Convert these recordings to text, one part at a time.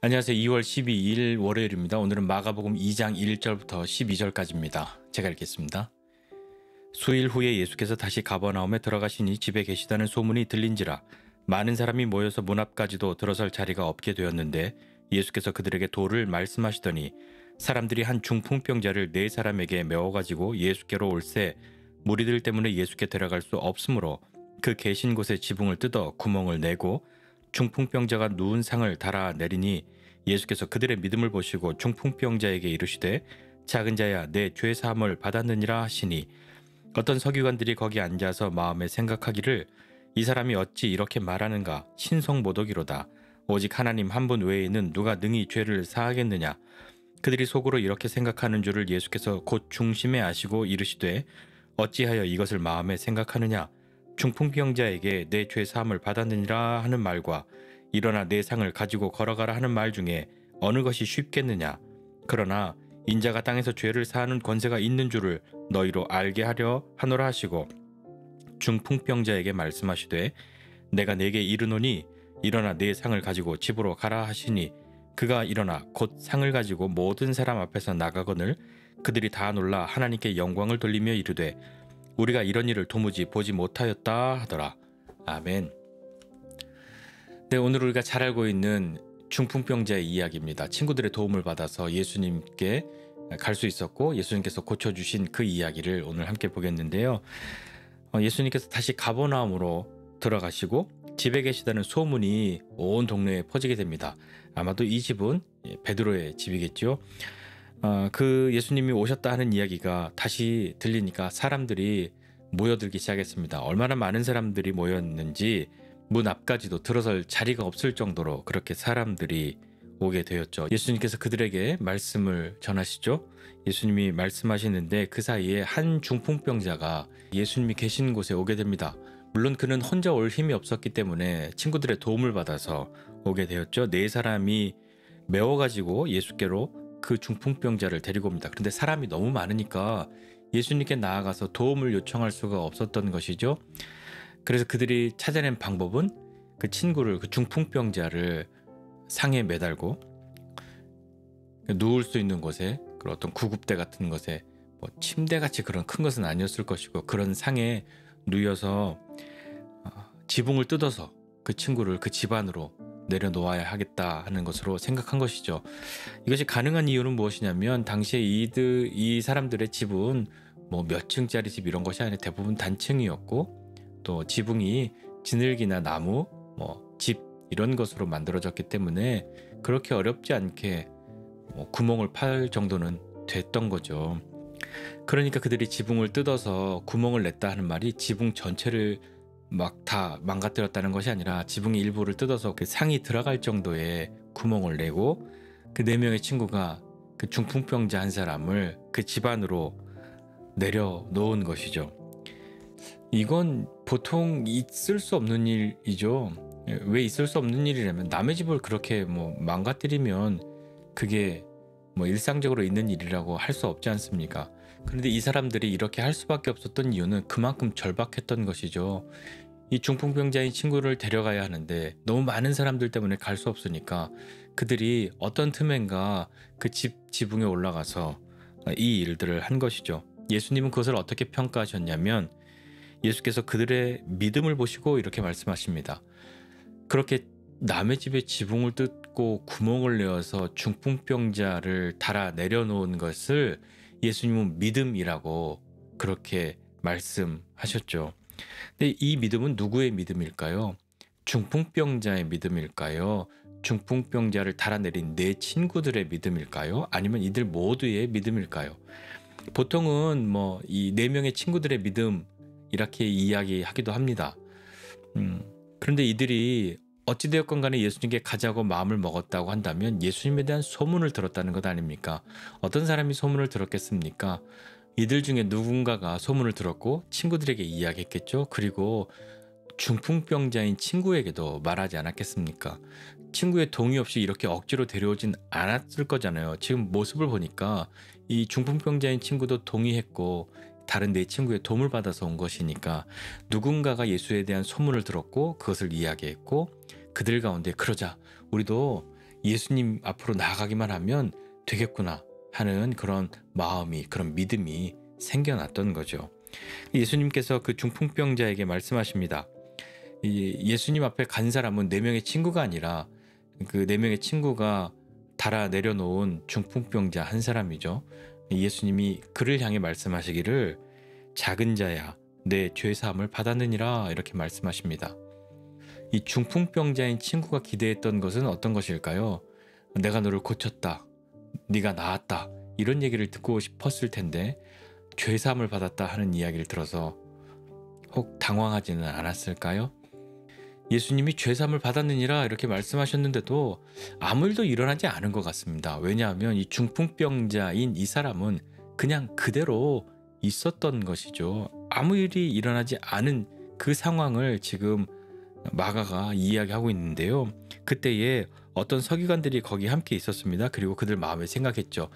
안녕하세요. 2월 12일 월요일입니다. 오늘은 마가복음 2장 1절부터 12절까지입니다. 제가 읽겠습니다. 수일 후에 예수께서 다시 가버나움에 들어가시니 집에 계시다는 소문이 들린지라 많은 사람이 모여서 문 앞까지도 들어설 자리가 없게 되었는데 예수께서 그들에게 도를 말씀하시더니 사람들이 한 중풍병자를 네 사람에게 메워가지고 예수께로 올세 무리들 때문에 예수께 데려갈 수 없으므로 그 계신 곳에 지붕을 뜯어 구멍을 내고 중풍병자가 누운 상을 달아 내리니 예수께서 그들의 믿음을 보시고 중풍병자에게 이르시되 작은 자야 내 죄 사함을 받았느니라 하시니 어떤 서기관들이 거기 앉아서 마음에 생각하기를 이 사람이 어찌 이렇게 말하는가 신성모독이로다 오직 하나님 한 분 외에는 누가 능히 죄를 사하겠느냐 그들이 속으로 이렇게 생각하는 줄을 예수께서 곧 중심에 아시고 이르시되 어찌하여 이것을 마음에 생각하느냐 중풍병자에게 내 죄 사함을 받았느니라 하는 말과 일어나 내 상을 가지고 걸어가라 하는 말 중에 어느 것이 쉽겠느냐 그러나 인자가 땅에서 죄를 사하는 권세가 있는 줄을 너희로 알게 하려 하노라 하시고 중풍병자에게 말씀하시되 내가 네게 이르노니 일어나 내 상을 가지고 집으로 가라 하시니 그가 일어나 곧 상을 가지고 모든 사람 앞에서 나가거늘 그들이 다 놀라 하나님께 영광을 돌리며 이르되 우리가 이런 일을 도무지 보지 못하였다 하더라. 아멘. 네, 오늘 우리가 잘 알고 있는 중풍병자의 이야기입니다. 친구들의 도움을 받아서 예수님께 갈 수 있었고 예수님께서 고쳐주신 그 이야기를 오늘 함께 보겠는데요. 예수님께서 다시 가버나움으로 들어가시고 집에 계시다는 소문이 온 동네에 퍼지게 됩니다. 아마도 이 집은 베드로의 집이겠죠. 그 예수님이 오셨다 하는 이야기가 다시 들리니까 사람들이 모여들기 시작했습니다. 얼마나 많은 사람들이 모였는지 문 앞까지도 들어설 자리가 없을 정도로 그렇게 사람들이 오게 되었죠. 예수님께서 그들에게 말씀을 전하시죠. 예수님이 말씀하시는데 그 사이에 한 중풍병자가 예수님이 계신 곳에 오게 됩니다. 물론 그는 혼자 올 힘이 없었기 때문에 친구들의 도움을 받아서 오게 되었죠. 네 사람이 메워가지고 예수께로 그 중풍병자를 데리고 옵니다. 그런데 사람이 너무 많으니까 예수님께 나아가서 도움을 요청할 수가 없었던 것이죠. 그래서 그들이 찾아낸 방법은 그 친구를 그 중풍병자를 상에 매달고 누울 수 있는 곳에 그런 어떤 구급대 같은 것에 뭐 침대같이 그런 큰 것은 아니었을 것이고 그런 상에 누워서 지붕을 뜯어서 그 친구를 그 집 안으로 내려놓아야 하겠다 하는 것으로 생각한 것이죠. 이것이 가능한 이유는 무엇이냐면 당시에 이 사람들의 집은 뭐 몇 층짜리 집 이런 것이 아니라 대부분 단층이었고 또 지붕이 지늘기나 나무, 뭐 집 이런 것으로 만들어졌기 때문에 그렇게 어렵지 않게 뭐 구멍을 팔 정도는 됐던 거죠. 그러니까 그들이 지붕을 뜯어서 구멍을 냈다 하는 말이 지붕 전체를 막 다 망가뜨렸다는 것이 아니라 지붕의 일부를 뜯어서 그 상이 들어갈 정도의 구멍을 내고 그 네 명의 친구가 그 중풍병자 한 사람을 그 집 안으로 내려놓은 것이죠. 이건 보통 있을 수 없는 일이죠. 왜 있을 수 없는 일이라면 남의 집을 그렇게 뭐 망가뜨리면 그게 뭐 일상적으로 있는 일이라고 할 수 없지 않습니까? 그런데 이 사람들이 이렇게 할 수밖에 없었던 이유는 그만큼 절박했던 것이죠. 이 중풍병자인 친구를 데려가야 하는데 너무 많은 사람들 때문에 갈 수 없으니까 그들이 어떤 틈엔가 그 지붕에 올라가서 이 일들을 한 것이죠. 예수님은 그것을 어떻게 평가하셨냐면 예수께서 그들의 믿음을 보시고 이렇게 말씀하십니다. 그렇게 남의 집에 지붕을 뜯고 구멍을 내어서 중풍병자를 달아 내려놓은 것을 예수님은 믿음이라고 그렇게 말씀하셨죠. 근데 이 믿음은 누구의 믿음일까요? 중풍병자의 믿음일까요? 중풍병자를 달아내린 내 친구들의 믿음일까요? 아니면 이들 모두의 믿음일까요? 보통은 뭐 이 네 명의 친구들의 믿음 이렇게 이야기하기도 합니다. 그런데 이들이 어찌되었건 간에 예수님께 가자고 마음을 먹었다고 한다면 예수님에 대한 소문을 들었다는 것 아닙니까? 어떤 사람이 소문을 들었겠습니까? 이들 중에 누군가가 소문을 들었고 친구들에게 이야기했겠죠. 그리고 중풍병자인 친구에게도 말하지 않았겠습니까? 친구의 동의 없이 이렇게 억지로 데려오진 않았을 거잖아요. 지금 모습을 보니까 이 중풍병자인 친구도 동의했고 다른 네 친구의 도움을 받아서 온 것이니까 누군가가 예수에 대한 소문을 들었고 그것을 이야기했고 그들 가운데 그러자 우리도 예수님 앞으로 나아가기만 하면 되겠구나 하는 그런 마음이, 그런 믿음이 생겨났던 거죠. 예수님께서 그 중풍병자에게 말씀하십니다. 예수님 앞에 간 사람은 네 명의 친구가 아니라 그 네 명의 친구가 달아 내려놓은 중풍병자 한 사람이죠. 예수님이 그를 향해 말씀하시기를 작은 자야 내 죄 사함을 받았느니라 이렇게 말씀하십니다. 이 중풍병자인 친구가 기대했던 것은 어떤 것일까요? 내가 너를 고쳤다, 네가 나았다 이런 얘기를 듣고 싶었을 텐데 죄 사함을 받았다 하는 이야기를 들어서 혹 당황하지는 않았을까요? 예수님이 죄 사함을 받았느니라 이렇게 말씀하셨는데도 아무 일도 일어나지 않은 것 같습니다. 왜냐하면 이 중풍병자인 이 사람은 그냥 그대로 있었던 것이죠. 아무 일이 일어나지 않은 그 상황을 지금 마가가 이야기하고 있는데요. 그때에 어떤 서기관들이 거기 함께 있었습니다. 그리고 그들 마음에 생각했죠.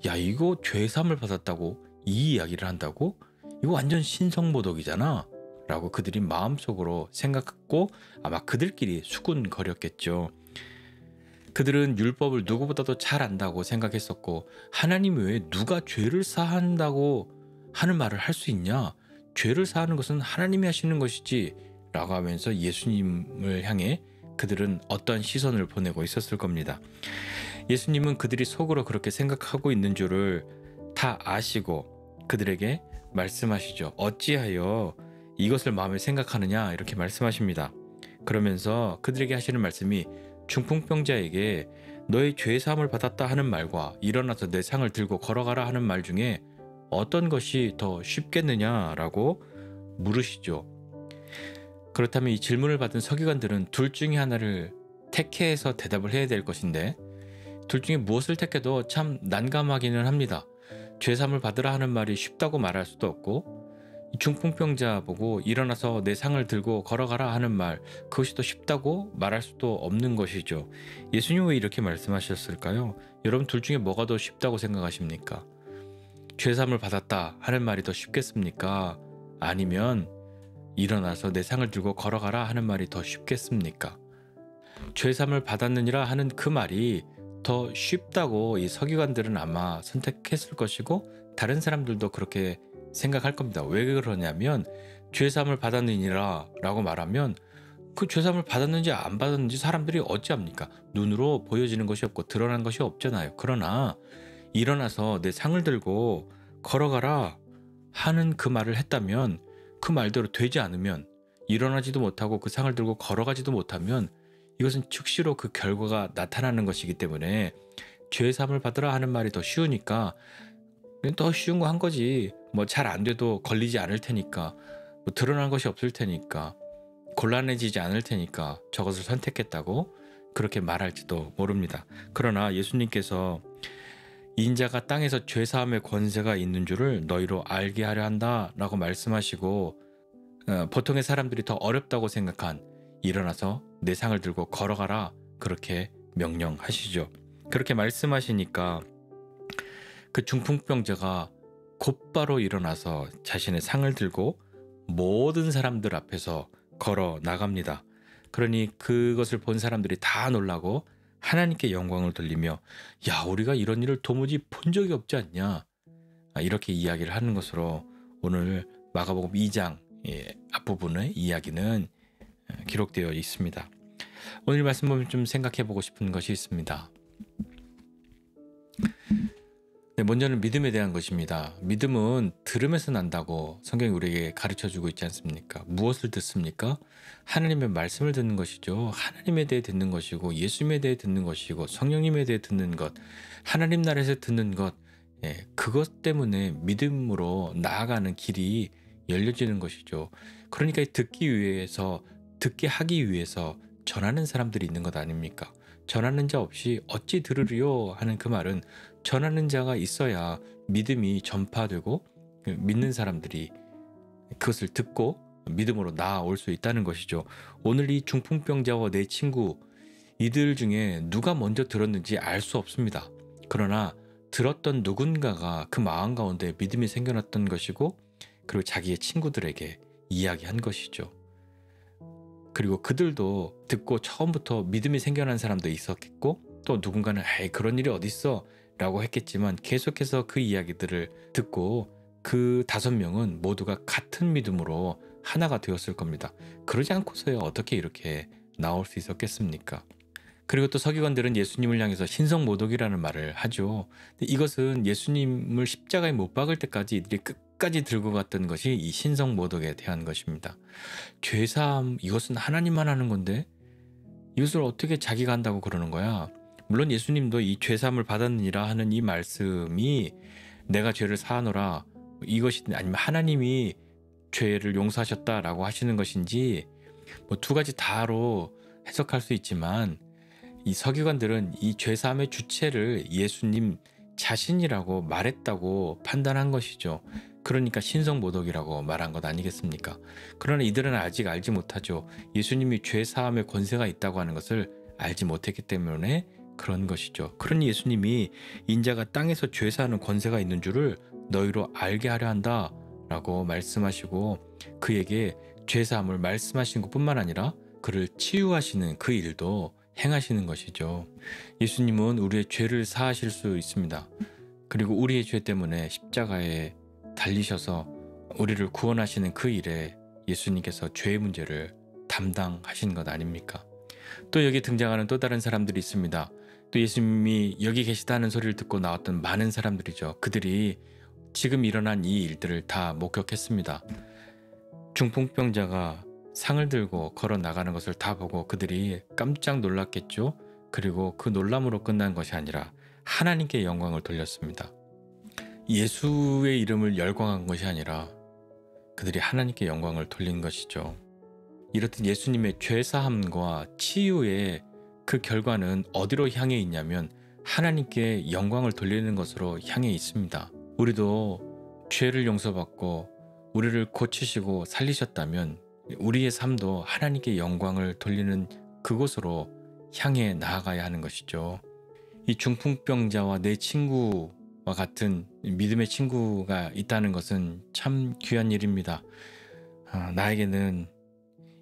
야, 이거 죄 사함을 받았다고 이 이야기를 한다고? 이거 완전 신성모독이잖아 라고 그들이 마음속으로 생각했고 아마 그들끼리 수군거렸겠죠. 그들은 율법을 누구보다도 잘 안다고 생각했었고 하나님 외에 누가 죄를 사한다고 하는 말을 할 수 있냐? 죄를 사하는 것은 하나님이 하시는 것이지 라고 하면서 예수님을 향해 그들은 어떤 시선을 보내고 있었을 겁니다. 예수님은 그들이 속으로 그렇게 생각하고 있는 줄을 다 아시고 그들에게 말씀하시죠. 어찌하여 이것을 마음에 생각하느냐 이렇게 말씀하십니다. 그러면서 그들에게 하시는 말씀이 중풍병자에게 너의 죄 사함을 받았다 하는 말과 일어나서 내 상을 들고 걸어가라 하는 말 중에 어떤 것이 더 쉽겠느냐라고 물으시죠. 그렇다면 이 질문을 받은 서기관들은 둘 중에 하나를 택해서 대답을 해야 될 것인데 둘 중에 무엇을 택해도 참 난감하기는 합니다. 죄 사함을 받으라 하는 말이 쉽다고 말할 수도 없고 중풍병자 보고 일어나서 내 상을 들고 걸어가라 하는 말 그것이 더 쉽다고 말할 수도 없는 것이죠. 예수님 왜 이렇게 말씀하셨을까요? 여러분 둘 중에 뭐가 더 쉽다고 생각하십니까? 죄 사함을 받았다 하는 말이 더 쉽겠습니까? 아니면 일어나서 내 상을 들고 걸어가라 하는 말이 더 쉽겠습니까? 죄 사함을 받았느니라 하는 그 말이 더 쉽다고 이 서기관들은 아마 선택했을 것이고 다른 사람들도 그렇게 생각할 겁니다. 왜 그러냐면 죄 사함을 받았느니라 라고 말하면 그 죄 사함을 받았는지 안 받았는지 사람들이 어찌합니까? 눈으로 보여지는 것이 없고 드러난 것이 없잖아요. 그러나 일어나서 내 상을 들고 걸어가라 하는 그 말을 했다면 그 말대로 되지 않으면 일어나지도 못하고 그 상을 들고 걸어가지도 못하면 이것은 즉시로 그 결과가 나타나는 것이기 때문에 죄 사함을 받으라 하는 말이 더 쉬우니까 더 쉬운 거 한 거지. 뭐 잘 안 돼도 걸리지 않을 테니까 뭐 드러난 것이 없을 테니까 곤란해지지 않을 테니까 저것을 선택했다고 그렇게 말할지도 모릅니다. 그러나 예수님께서 인자가 땅에서 죄사함의 권세가 있는 줄을 너희로 알게 하려 한다 라고 말씀하시고 보통의 사람들이 더 어렵다고 생각한 일어나서 내 상을 들고 걸어가라 그렇게 명령하시죠. 그렇게 말씀하시니까 그 중풍병자가 곧바로 일어나서 자신의 상을 들고 모든 사람들 앞에서 걸어 나갑니다. 그러니 그것을 본 사람들이 다 놀라고 하나님께 영광을 돌리며 야 우리가 이런 일을 도무지 본 적이 없지 않냐 이렇게 이야기를 하는 것으로 오늘 마가복음 2장 앞부분의 이야기는 기록되어 있습니다. 오늘 말씀 보면 좀 생각해 보고 싶은 것이 있습니다. 먼저는 믿음에 대한 것입니다. 믿음은 들음에서 난다고 성경이 우리에게 가르쳐주고 있지 않습니까? 무엇을 듣습니까? 하나님의 말씀을 듣는 것이죠. 하나님에 대해 듣는 것이고 예수님에 대해 듣는 것이고 성령님에 대해 듣는 것, 하나님 나라에서 듣는 것, 그것 때문에 믿음으로 나아가는 길이 열려지는 것이죠. 그러니까 듣게 하기 위해서 전하는 사람들이 있는 것 아닙니까? 전하는 자 없이 어찌 들으리요 하는 그 말은 전하는 자가 있어야 믿음이 전파되고 믿는 사람들이 그것을 듣고 믿음으로 나아올 수 있다는 것이죠. 오늘 이 중풍병자와 내 친구 이들 중에 누가 먼저 들었는지 알 수 없습니다. 그러나 들었던 누군가가 그 마음 가운데 믿음이 생겨났던 것이고 그리고 자기의 친구들에게 이야기한 것이죠. 그리고 그들도 듣고 처음부터 믿음이 생겨난 사람도 있었겠고 또 누군가는 에이 그런 일이 어딨어 라고 했겠지만 계속해서 그 이야기들을 듣고 그 5명은 모두가 같은 믿음으로 하나가 되었을 겁니다. 그러지 않고서야 어떻게 이렇게 나올 수 있었겠습니까? 그리고 또 서기관들은 예수님을 향해서 신성모독이라는 말을 하죠. 근데 이것은 예수님을 십자가에 못 박을 때까지 이들이 끝까지 들고 갔던 것이 이 신성모독에 대한 것입니다. 죄사함, 이것은 하나님만 하는 건데 이것을 어떻게 자기가 한다고 그러는 거야? 물론 예수님도 이 죄사함을 받았느니라 하는 이 말씀이 내가 죄를 사하노라 이것이 아니면 하나님이 죄를 용서하셨다라고 하시는 것인지 뭐 두 가지 다로 해석할 수 있지만 이 서기관들은 이 죄사함의 주체를 예수님 자신이라고 말했다고 판단한 것이죠. 그러니까 신성모독이라고 말한 것 아니겠습니까? 그러나 이들은 아직 알지 못하죠. 예수님이 죄사함의 권세가 있다고 하는 것을 알지 못했기 때문에 그런 것이죠. 그러니 예수님이 인자가 땅에서 죄사하는 권세가 있는 줄을 너희로 알게 하려 한다 라고 말씀하시고 그에게 죄사함을 말씀하신 것뿐만 아니라 그를 치유하시는 그 일도 행하시는 것이죠. 예수님은 우리의 죄를 사하실 수 있습니다. 그리고 우리의 죄 때문에 십자가에 달리셔서 우리를 구원하시는 그 일에 예수님께서 죄의 문제를 담당하신 것 아닙니까? 또 여기 등장하는 또 다른 사람들이 있습니다. 또 예수님이 여기 계시다는 소리를 듣고 나왔던 많은 사람들이죠. 그들이 지금 일어난 이 일들을 다 목격했습니다. 중풍병자가 상을 들고 걸어 나가는 것을 다 보고 그들이 깜짝 놀랐겠죠. 그리고 그 놀람으로 끝난 것이 아니라 하나님께 영광을 돌렸습니다. 예수의 이름을 열광한 것이 아니라 그들이 하나님께 영광을 돌린 것이죠. 이렇듯 예수님의 죄사함과 치유의 그 결과는 어디로 향해 있냐면 하나님께 영광을 돌리는 것으로 향해 있습니다. 우리도 죄를 용서받고 우리를 고치시고 살리셨다면 우리의 삶도 하나님께 영광을 돌리는 그곳으로 향해 나아가야 하는 것이죠. 이 중풍병자와 내 친구와 같은 믿음의 친구가 있다는 것은 참 귀한 일입니다. 나에게는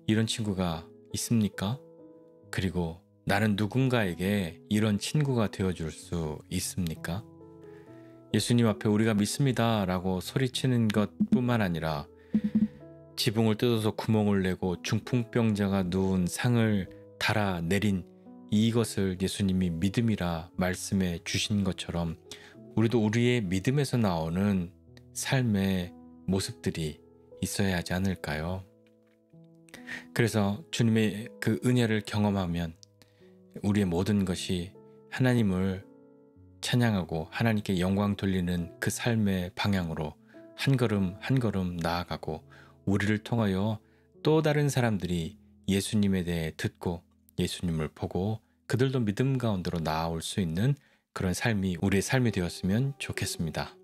이런 친구가 있습니까? 그리고 나는 누군가에게 이런 친구가 되어줄 수 있습니까? 예수님 앞에 우리가 믿습니다 라고 소리치는 것뿐만 아니라 지붕을 뜯어서 구멍을 내고 중풍병자가 누운 상을 달아내린 이것을 예수님이 믿음이라 말씀해 주신 것처럼 우리도 우리의 믿음에서 나오는 삶의 모습들이 있어야 하지 않을까요? 그래서 주님의 그 은혜를 경험하면 우리의 모든 것이 하나님을 찬양하고 하나님께 영광 돌리는 그 삶의 방향으로 한 걸음 한 걸음 나아가고 우리를 통하여 또 다른 사람들이 예수님에 대해 듣고 예수님을 보고 그들도 믿음 가운데로 나아올 수 있는 그런 삶이 우리의 삶이 되었으면 좋겠습니다.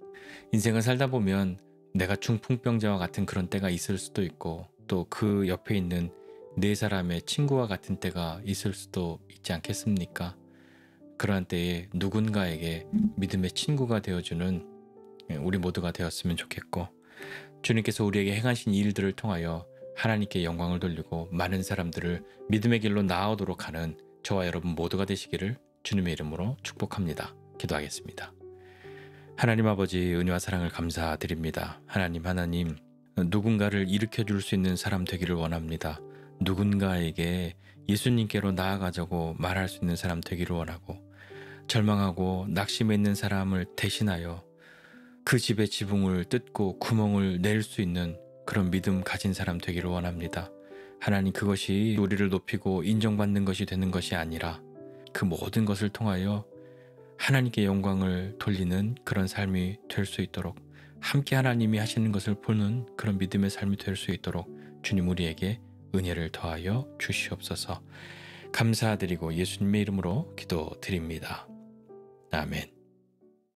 인생을 살다 보면 내가 중풍병자와 같은 그런 때가 있을 수도 있고 또 그 옆에 있는 네 사람의 친구와 같은 때가 있을 수도 있지 않겠습니까? 그러한 때에 누군가에게 믿음의 친구가 되어주는 우리 모두가 되었으면 좋겠고 주님께서 우리에게 행하신 이 일들을 통하여 하나님께 영광을 돌리고 많은 사람들을 믿음의 길로 나아오도록 하는 저와 여러분 모두가 되시기를 주님의 이름으로 축복합니다. 기도하겠습니다. 하나님 아버지 은혜와 사랑을 감사드립니다. 하나님 누군가를 일으켜줄 수 있는 사람 되기를 원합니다. 누군가에게 예수님께로 나아가자고 말할 수 있는 사람 되기를 원하고 절망하고 낙심해 있는 사람을 대신하여 그 집의 지붕을 뜯고 구멍을 낼 수 있는 그런 믿음 가진 사람 되기를 원합니다. 하나님 그것이 우리를 높이고 인정받는 것이 되는 것이 아니라 그 모든 것을 통하여 하나님께 영광을 돌리는 그런 삶이 될 수 있도록 함께 하나님이 하시는 것을 보는 그런 믿음의 삶이 될 수 있도록 주님 우리에게 은혜를 더하여 주시옵소서. 감사드리고 예수님의 이름으로 기도드립니다. 아멘.